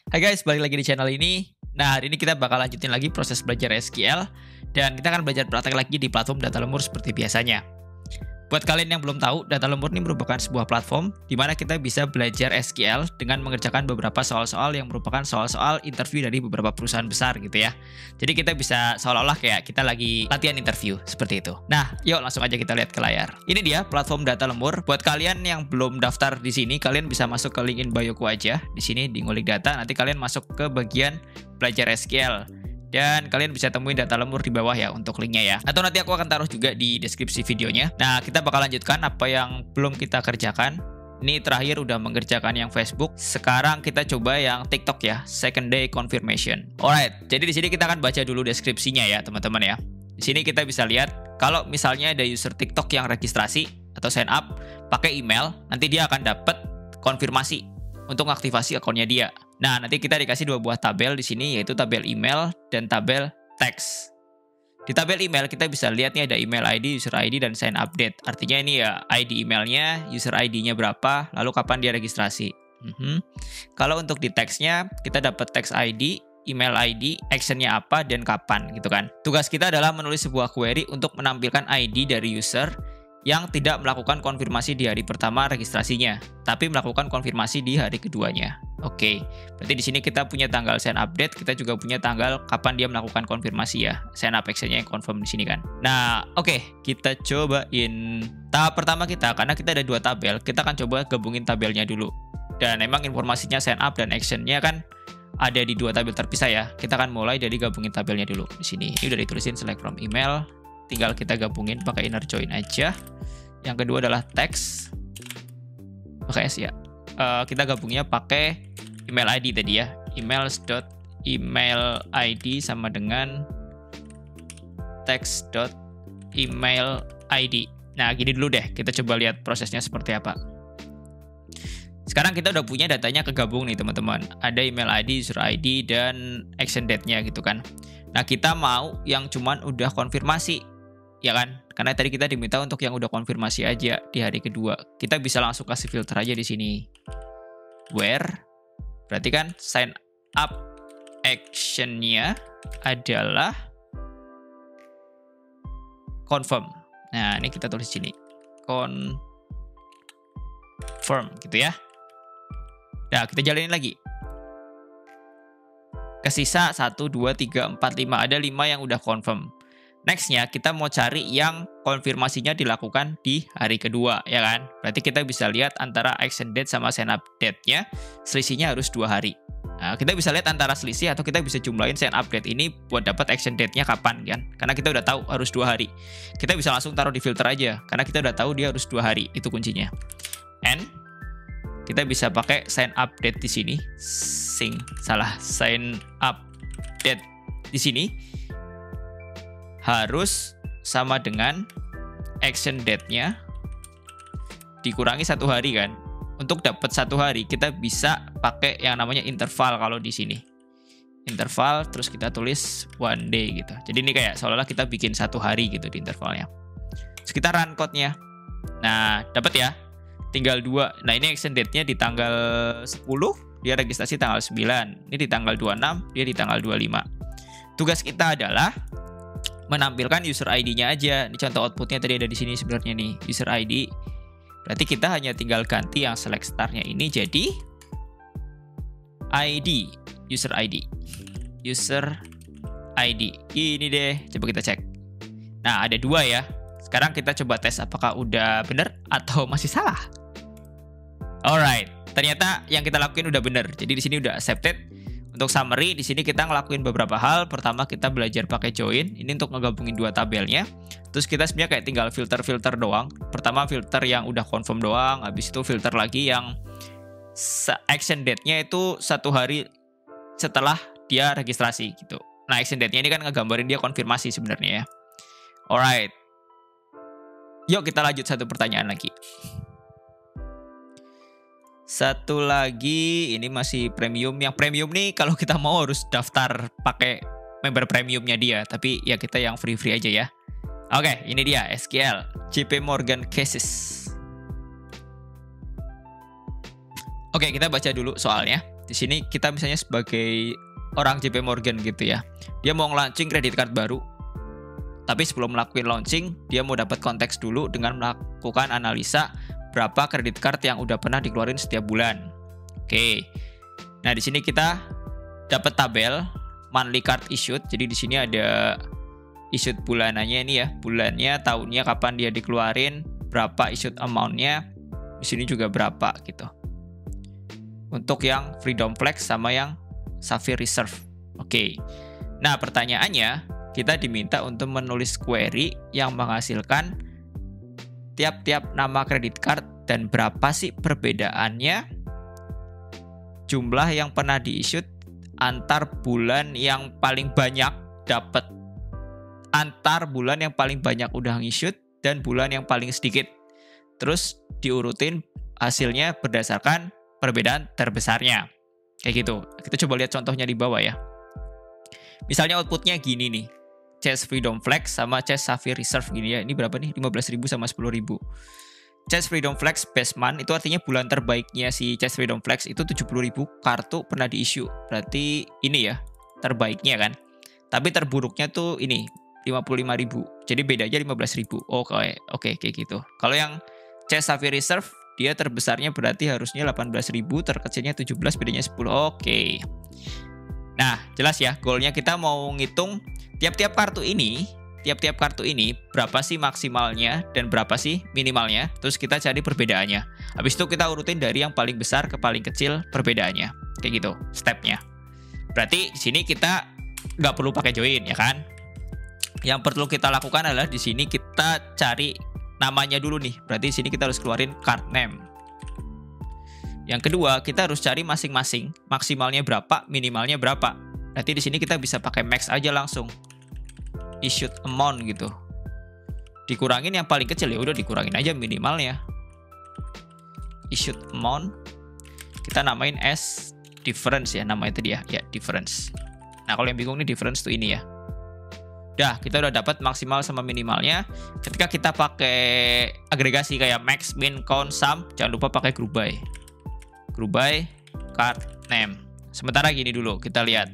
Hai guys, balik lagi di channel ini. Nah, hari ini kita bakal lanjutin lagi proses belajar SQL dan kita akan belajar praktek lagi di platform Data Lemur seperti biasanya. Buat kalian yang belum tahu, Data Lemur ini merupakan sebuah platform di mana kita bisa belajar SQL dengan mengerjakan beberapa soal-soal yang merupakan soal-soal interview dari beberapa perusahaan besar gitu ya. Jadi kita bisa seolah-olah kayak kita lagi latihan interview seperti itu. Nah, yuk langsung aja kita lihat ke layar. Ini dia platform Data Lemur. Buat kalian yang belum daftar di sini, kalian bisa masuk ke link in bio-ku aja. Di sini di ngulik data, nanti kalian masuk ke bagian belajar SQL. Dan kalian bisa temuin Data Lemur di bawah ya untuk linknya ya. Atau nanti aku akan taruh juga di deskripsi videonya. Nah, kita bakal lanjutkan apa yang belum kita kerjakan. Ini terakhir udah mengerjakan yang Facebook. Sekarang kita coba yang TikTok ya, second day confirmation. Alright, jadi di sini kita akan baca dulu deskripsinya ya teman-teman ya. Di sini kita bisa lihat kalau misalnya ada user TikTok yang registrasi atau sign up pakai email, nanti dia akan dapat konfirmasi untuk mengaktifasi akunnya dia. Nah, nanti kita dikasih dua buah tabel di sini, yaitu tabel email dan tabel teks. Di tabel email kita bisa lihat nih ada email ID, user ID, dan sign up date. Artinya ini ya ID emailnya, user ID-nya berapa, lalu kapan dia registrasi. Kalau untuk di teksnya, kita dapat teks ID, email ID, actionnya apa, dan kapan gitu kan. Tugas kita adalah menulis sebuah query untuk menampilkan ID dari user yang tidak melakukan konfirmasi di hari pertama registrasinya, tapi melakukan konfirmasi di hari keduanya. Oke, berarti di sini kita punya tanggal sign up date, kita juga punya tanggal kapan dia melakukan konfirmasi ya. Sign up actionnya yang confirm di sini kan. Nah, oke, kita cobain tahap pertama kita, karena kita ada dua tabel, kita akan coba gabungin tabelnya dulu. Dan emang informasinya sign up dan actionnya kan ada di dua tabel terpisah ya. Kita akan mulai dari gabungin tabelnya dulu di sini. Ini udah ditulisin select from email. Tinggal kita gabungin pakai inner join aja. Yang kedua adalah teks pakai S ya. Kita gabungnya pakai email ID tadi ya. Email ID sama dengan text.email ID. Nah, gini dulu deh. Kita coba lihat prosesnya seperti apa. Sekarang kita udah punya datanya kegabung nih teman-teman. Ada email ID, user ID, dan action date-nya gitu kan. Nah, kita mau yang cuman udah konfirmasi. Ya kan? Karena tadi kita diminta untuk yang udah konfirmasi aja di hari kedua. Kita bisa langsung kasih filter aja di sini. Where? Berarti kan sign up action-nya adalah confirm. Nah, ini kita tulis di sini. Confirm gitu ya. Nah, kita jalanin lagi. Kesisa 1, 2, 3, 4, 5. Ada 5 yang udah confirm. Nextnya kita mau cari yang konfirmasinya dilakukan di hari kedua, ya kan? Berarti kita bisa lihat antara action date sama sign up date-nya, selisihnya harus 2 hari. Nah, kita bisa lihat antara selisih atau kita bisa jumlahin sign up date ini buat dapat action date-nya kapan kan? Karena kita udah tahu harus 2 hari. Kita bisa langsung taruh di filter aja, karena kita udah tahu dia harus 2 hari, itu kuncinya. And kita bisa pakai sign up date di sini. Sign up date di sini harus sama dengan action date-nya dikurangi 1 hari kan. Untuk dapat 1 hari kita bisa pakai yang namanya interval kalau di sini. Interval terus kita tulis 1 day gitu. Jadi ini kayak seolah-olah kita bikin 1 hari gitu di intervalnya. Terus kita run code-nya. Nah, dapat ya. Tinggal 2. Nah, ini action date-nya di tanggal 10, dia registrasi tanggal 9. Ini di tanggal 26, dia di tanggal 25. Tugas kita adalah menampilkan user ID-nya aja. Ini contoh output-nya tadi ada di sini sebenarnya nih, user ID. Berarti kita hanya tinggal ganti yang select star-nya ini jadi ID, user ID. User ID. Ini deh, coba kita cek. Nah, ada 2 ya. Sekarang kita coba tes apakah udah bener atau masih salah. Alright, ternyata yang kita lakuin udah bener. Jadi di sini udah accepted. Untuk summary, di sini kita ngelakuin beberapa hal. Pertama, kita belajar pakai join. Ini untuk ngegabungin 2 tabelnya. Terus kita sebenarnya kayak tinggal filter-filter doang. Pertama, filter yang udah confirm doang. Habis itu filter lagi yang action date-nya itu 1 hari setelah dia registrasi gitu. Nah, action date-nya ini kan ngegambarin dia konfirmasi sebenarnya ya. Alright. Yuk kita lanjut satu pertanyaan lagi. Satu lagi, ini masih premium. Yang premium nih kalau kita mau harus daftar pakai member premiumnya dia. Tapi ya kita yang free-free aja ya. Oke, ini dia SQL JP Morgan Cases. Oke, kita baca dulu soalnya. Di sini kita misalnya sebagai orang JP Morgan gitu ya. Dia mau launching credit card baru. Tapi sebelum melakukan launching, dia mau dapat konteks dulu dengan melakukan analisa berapa kredit card yang udah pernah dikeluarin setiap bulan. Oke. Nah, di sini kita dapat tabel monthly card issued. Jadi di sini ada issued bulanannya ini ya, bulannya, tahunnya, kapan dia dikeluarin, berapa issued amount-nya. Di sini juga berapa gitu. Untuk yang Freedom Flex sama yang Sapphire Reserve. Oke. Nah, pertanyaannya, kita diminta untuk menulis query yang menghasilkan tiap-tiap nama kredit card dan berapa sih perbedaannya jumlah yang pernah di-issued antar bulan yang paling banyak dapat, antar bulan yang paling banyak udah nge-issued dan bulan yang paling sedikit. Terus diurutin hasilnya berdasarkan perbedaan terbesarnya. Kayak gitu. Kita coba lihat contohnya di bawah ya. Misalnya outputnya gini nih. Chase Freedom Flex sama Chase Sapphire Reserve gini ya. Ini berapa nih? 15.000 sama 10.000. Chase Freedom Flex best month itu artinya bulan terbaiknya si Chase Freedom Flex itu 70.000 kartu pernah di-issue. Berarti ini ya terbaiknya kan. Tapi terburuknya tuh ini 55.000. Jadi bedanya 15.000. Oke kayak gitu. Kalau yang Chase Sapphire Reserve dia terbesarnya berarti harusnya 18.000, terkecilnya 17, bedanya 10. Oke. Nah, jelas ya, goalnya kita mau ngitung tiap-tiap kartu ini berapa sih maksimalnya dan berapa sih minimalnya. Terus kita cari perbedaannya. Habis itu kita urutin dari yang paling besar ke paling kecil perbedaannya. Kayak gitu, stepnya. Berarti di sini kita nggak perlu pakai join ya kan? Yang perlu kita lakukan adalah di sini kita cari namanya dulu nih. Berarti di sini kita harus keluarin card name. Yang kedua, kita harus cari masing-masing maksimalnya berapa, minimalnya berapa. Berarti di sini kita bisa pakai max aja langsung. Issued amount gitu. Dikurangin yang paling kecil ya udah dikurangin aja minimalnya. Issued amount kita namain as difference ya, nama itu dia ya, difference. Nah, kalau yang bingung nih difference tuh ini ya. Dah, kita udah dapat maksimal sama minimalnya. Ketika kita pakai agregasi kayak max, min, count, sum, jangan lupa pakai group by. Group by card name. Sementara gini dulu, kita lihat.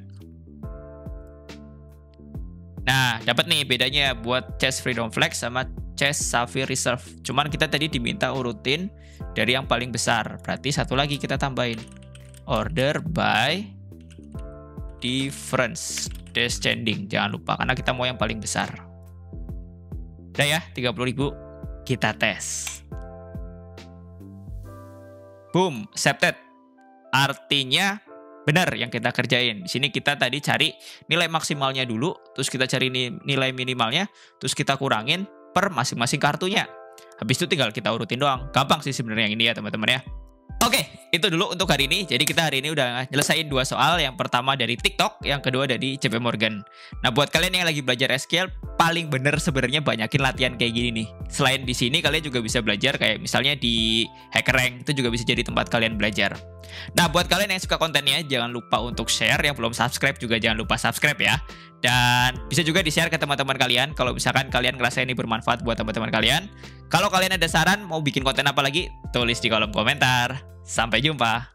Nah, dapat nih bedanya buat Chase Freedom Flex sama Chase Sapphire Reserve. Cuman kita tadi diminta urutin dari yang paling besar. Berarti satu lagi kita tambahin. Order by difference. Descending, jangan lupa karena kita mau yang paling besar. Udah ya, 30.000 kita tes. Boom, accepted. Artinya benar yang kita kerjain. Di sini kita tadi cari nilai maksimalnya dulu, terus kita cari nilai minimalnya, terus kita kurangin per masing-masing kartunya. Habis itu tinggal kita urutin doang. Gampang sih sebenarnya yang ini ya teman-teman ya. Oke, itu dulu untuk hari ini. Jadi kita hari ini udah nyelesain 2 soal. Yang pertama dari TikTok, yang kedua dari JP Morgan. Nah, buat kalian yang lagi belajar SQL, paling bener sebenarnya banyakin latihan kayak gini nih. Selain di sini, kalian juga bisa belajar kayak misalnya di HackerRank, itu juga bisa jadi tempat kalian belajar. Nah, buat kalian yang suka kontennya, jangan lupa untuk share. Yang belum subscribe juga jangan lupa subscribe ya. Dan bisa juga di-share ke teman-teman kalian kalau misalkan kalian ngerasa ini bermanfaat buat teman-teman kalian. Kalau kalian ada saran mau bikin konten apa lagi, tulis di kolom komentar. Sampai jumpa.